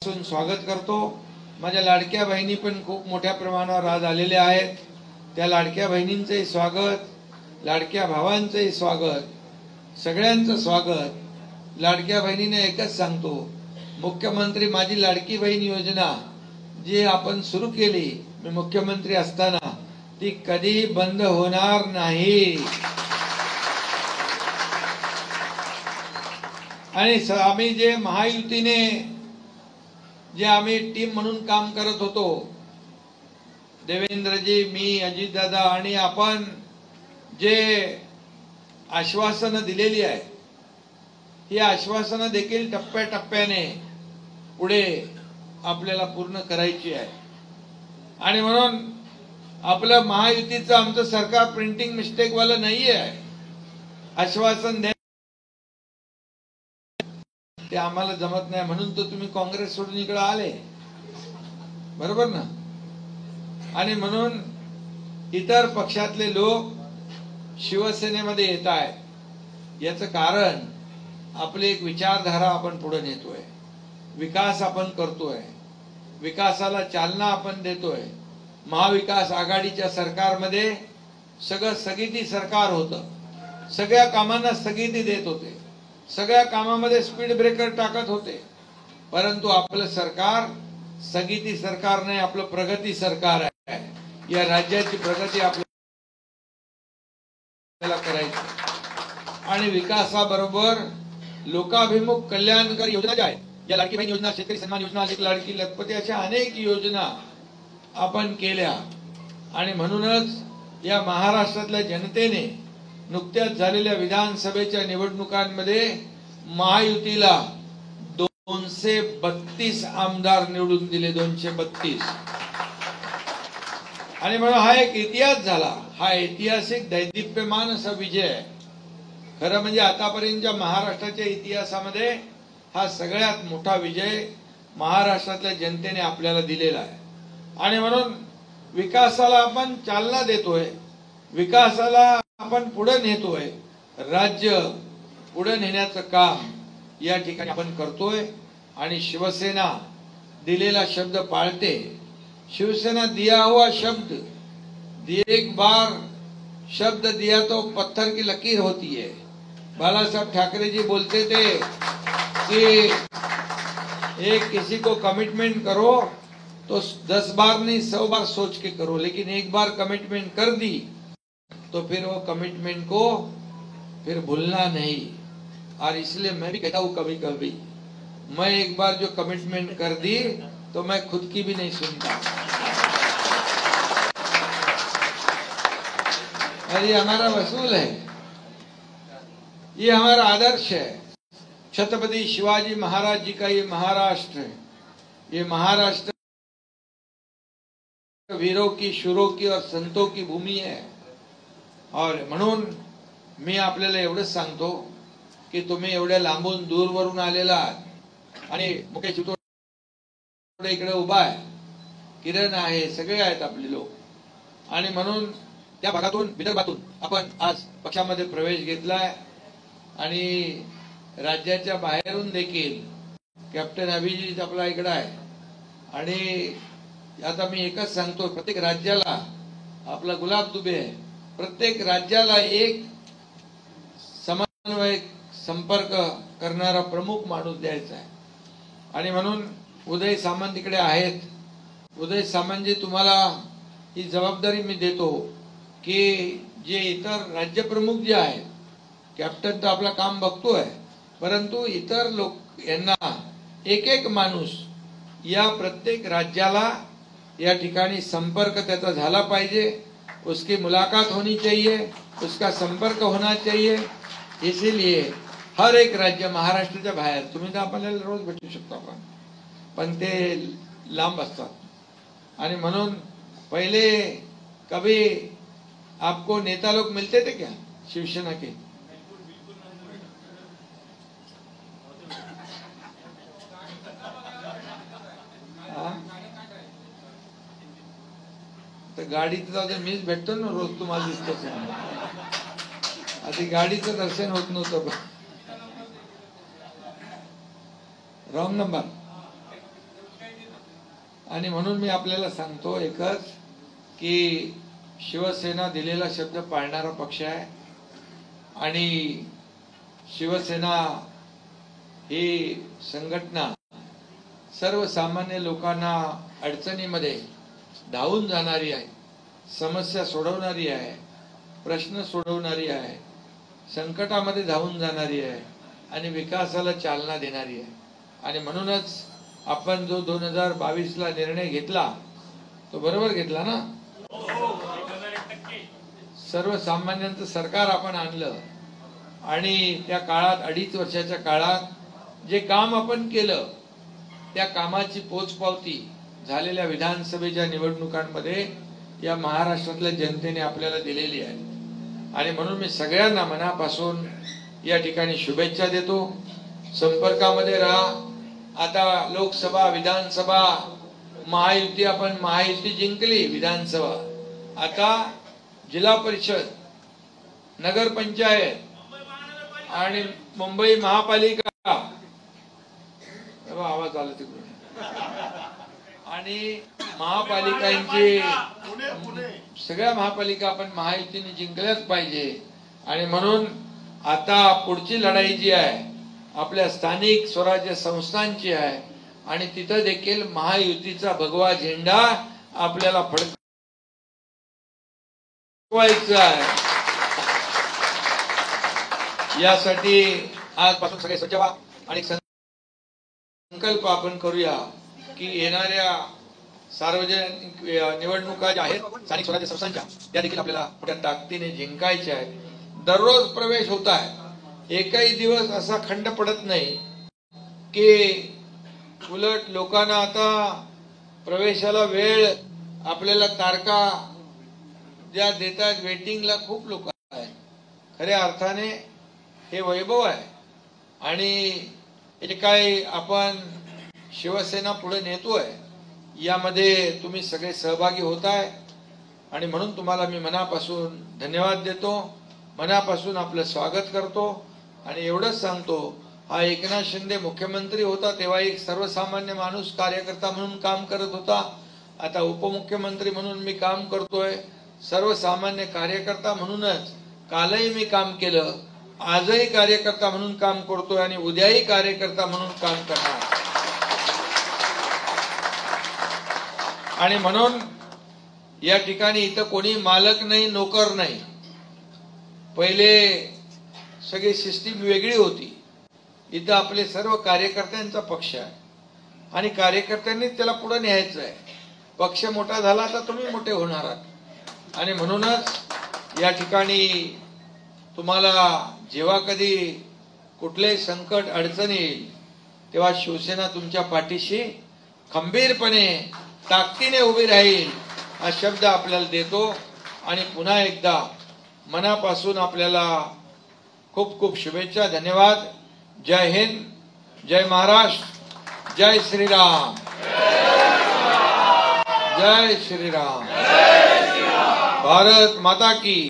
स्वागत करतो। माझ्या लाडक्या बहिणी पण खूप मोठ्या प्रमाणावर आज आलेल्या आहेत। त्या लाडक्या बहिणींचे स्वागत, लाडक्या भावांचे स्वागत, सगळ्यांचं स्वागत। लाडक्या बहिणीने एकच सांगतो, मुख्यमंत्री माझी लाडकी बहीण योजना जी आपण सुरू केली मी मुख्यमंत्री असताना ती कधी बंद होणार नाही। आणि आम्ही जे महायुतीने जे आम्ही टीम म्हणून काम करत होतो, देवेंद्रजी, मी, अजितदादा आणि आपण जे आश्वासनं दिलेली आहे ही आश्वासनं देखील टप्प्याटप्प्याने पुढे आपल्याला पूर्ण करायची आहे। आणि म्हणून आपलं महायुतीचं आमचं सरकार प्रिंटिंग मिस्टेक वाला नाही आहे। आश्वासन दे ते आम्हाला जमत नाही म्हणून तर तुम्ही काँग्रेस सोडून इकडे आले, बरोबर ना। आणि म्हणून इतर पक्षातले लोक शिवसेनेमध्ये येत आहेत। याचं कारण आपली एक विचारधारा आपण पुढे नेतोय, विकास आपण करतोय, विकासाला चालना आपण देतोय। महाविकास आघाडीच्या सरकारमध्ये सगळं स्थगिती सरकार होतं, सगळ्या कामांना स्थगिती देत होते, सगळ्या कामामध्ये स्पीड ब्रेकर टाकत होते। परंतु आपलं सरकार स्थगिती सरकार नाही, आपलं प्रगती सरकार आहे। या राज्याची प्रगती आपल्याला करायची आणि विकासाबरोबर लोकाभिमुख कल्याणकारी योजना ज्या आहेत, या लाडकी बहीण योजना, शेतकरी सन्मान योजना, लाडकी लखपती, अशा अनेक योजना आपण केल्या। आणि म्हणूनच या महाराष्ट्रातल्या जनतेने नुकत्याच झालेल्या विधानसभेच्या निवडणुकांमध्ये महायुतीला 232 आमदार निवडून दिले, 232। आणि म्हणून हा एक इतिहास झाला, हा ऐतिहासिक दैदिप्यमान असा विजय आहे। खरं म्हणजे आतापर्यंतच्या महाराष्ट्राच्या इतिहासामध्ये हा सगळ्यात मोठा विजय महाराष्ट्रातल्या जनतेने आपल्याला दिलेला आहे। आणि म्हणून विकासाला आपण चालना देतोय, विकासाला आपण पुढे नेतोय, राज्य पुढे नेण्याचं काम या ठिकाणी आपण करतोय। आणि शिवसेना दिलेला शब्द पाळते। शिवसेना दिया हुआ शब्द, एक बार शब्द दिया तो पत्थर की लकीर होती है। बालासाहेब ठाकरे जी बोलते थे कि एक किसी को कमिटमेंट करो तो 10 बार नहीं 100 बार सोच के करो, लेकिन एक बार कमिटमेंट कर दी तो फिर वो कमिटमेंट को फिर भूलना नहीं। और इसलिए मैं भी कहता हूँ कभी कभी, मैं एक बार जो कमिटमेंट कर दी तो मैं खुद की भी नहीं सुनता। और ये हमारा वसूल है, ये हमारा आदर्श है। छत्रपति शिवाजी महाराज जी का ये महाराष्ट्र है, ये महाराष्ट्र वीरों की, शूरों की और संतों की भूमि है। और म्हणून मी आपल्याला एवढंच सांगतो की तुम्ही एवढ्या लांबून दूरवरून आलेला आहात आणि मुकेश चितोडे इकडे उभा आहे, किरण आहे, सगळे आहेत आपले लोक। आणि म्हणून त्या भागातून, विदर्भातून आपण आज पक्षामध्ये प्रवेश घेतलाय। आणि राज्याच्या बाहेरून देखील कॅप्टन अभिजित आपला इकडे आहे। आणि आता मी एकच सांगतो, प्रत्येक राज्याला आपला गुलाब दुबे आहे, प्रत्येक राज्याला एक समन्वय संपर्क करणारा प्रमुख माणूस द्यायचा आहे। आणि म्हणून उदय सामंत इकडे आहेत। उदय सामंतजी, तुम्हाला ही जबाबदारी मी देतो की जे इतर राज्य प्रमुख जे आहेत, कॅप्टन तर आपलं काम बघतोय, परंतु इतर लोक यांना एक एक माणूस या प्रत्येक राज्याला या ठिकाणी संपर्क त्याचा झाला पाहिजे, उसकी मुलाकात होनी चाहिए, उसका संपर्क होना चाहिए। इसीलिए हर एक राज्य, महाराष्ट्राच्या बाहेर तुम्ही तर आपल्याला रोज भेटू शकतो आपण, पण ते लांब असतात। आणि म्हणून पहिले कभी आपको नेता लोग मिलते थे क्या शिवसेना के? तर गाडीत जाऊ दे, मीच भेटतो ना रोज, तुम्हाला दिसतोच। आधी गाडीचं दर्शन होत नव्हतं। Wrong number. आणि म्हणून मी आपल्याला सांगतो एकच की शिवसेना दिलेला शब्द पाळणारा पक्ष आहे आणि शिवसेना ही संघटना सर्वसामान्य लोकांना अडचणीमध्ये धावून जाणारी आहे, समस्या सोडवणारी आहे, प्रश्न सोडवणारी आहे, संकटामध्ये धावून जाणारी आहे आणि विकासाला चालना देणारी आहे। आणि म्हणूनच आपण जो 2022ला निर्णय घेतला तो बरोबर घेतला ना। सर्वसामान्यांचं सरकार आपण आणलं आणि त्या काळात 2.5 वर्षाच्या काळात जे काम आपण केलं त्या कामाची पोचपावती झालेल्या विधानसभेच्या निवडणुकांमध्ये या महाराष्ट्रातल्या जनतेने आपल्याला दिलेली आहे। आणि म्हणून मी सगळ्यांना मनापासून या ठिकाणी शुभेच्छा देतो। संपर्कामध्ये राहा। आता लोकसभा, विधानसभा, महायुती, आपण महायुती जिंकली विधानसभा, आता जिल्हा परिषद, नगरपंचायत आणि मुंबई महापालिका, आवाज आला तिकडून, आणि महापालिकांची सगळ्या महापालिका आपण महायुतीने जिंकल्याच पाहिजे। आणि म्हणून आता पुढची लढाई जी आहे आपल्या स्थानिक स्वराज्य संस्थांची आहे आणि तिथं देखील महायुतीचा भगवा झेंडा आपल्याला फडकवायचा आहे। यासाठी आजपासून सगळे सज्ज व्हा आणि संकल्प आपण करूया की येणाऱ्या सार्वजनिक निवडणुका ज्या आहेत स्थानिक स्वराज्य संस्थांच्या त्या देखील आपल्याला मोठ्या ताकदीने जिंकायच्या आहेत। दररोज प्रवेश होत आहे, एकही दिवस असा खंड पडत नाही की उलट लोकांना आता प्रवेशाला वेळ, आपल्याला तारखा ज्या देतात वेटिंगला खूप लोक आहेत। खऱ्या अर्थाने हे वैभव आहे आणि हे काय आपण शिवसेना पुढे नेतोय यामध्ये तुम्ही सगळे सहभागी होत आहे आणि म्हणून तुम्हाला मी मनापासून धन्यवाद देतो, मनापासून आपलं स्वागत करतो। आणि एवढंच सांगतो, हा एकनाथ शिंदे मुख्यमंत्री होता तेव्हा एक सर्वसामान्य माणूस कार्यकर्ता म्हणून काम करत होता, आता उपमुख्यमंत्री म्हणून मी काम करतोय, सर्वसामान्य कार्यकर्ता म्हणूनच कालही मी काम केलं, आजही कार्यकर्ता म्हणून काम करतोय आणि उद्याही कार्यकर्ता म्हणून काम करणार। आणि म्हणून या ठिकाणी इथं कोणी मालक नाही, नोकर नाही। पहिले सगळी सिस्टीम वेगळी होती, इथं आपले सर्व कार्यकर्त्यांचा पक्ष आहे आणि कार्यकर्त्यांनी त्याला पुढे न्यायचं आहे। पक्ष मोठा झाला तर तुम्ही मोठे होणार आहात आणि म्हणूनच या ठिकाणी तुम्हाला जेव्हा कधी कुठले संकट अडचण येईल तेव्हा शिवसेना तुमच्या पाठीशी खंबीरपणे ताकदीने उभी राहील हा शब्द आपल्याला देतो। आणि पुन्हा एकदा मनापासून आपल्याला खूप खूप शुभेच्छा, धन्यवाद। जय हिंद, जय महाराष्ट्र, जय श्रीराम, जय श्रीराम, भारत माता की।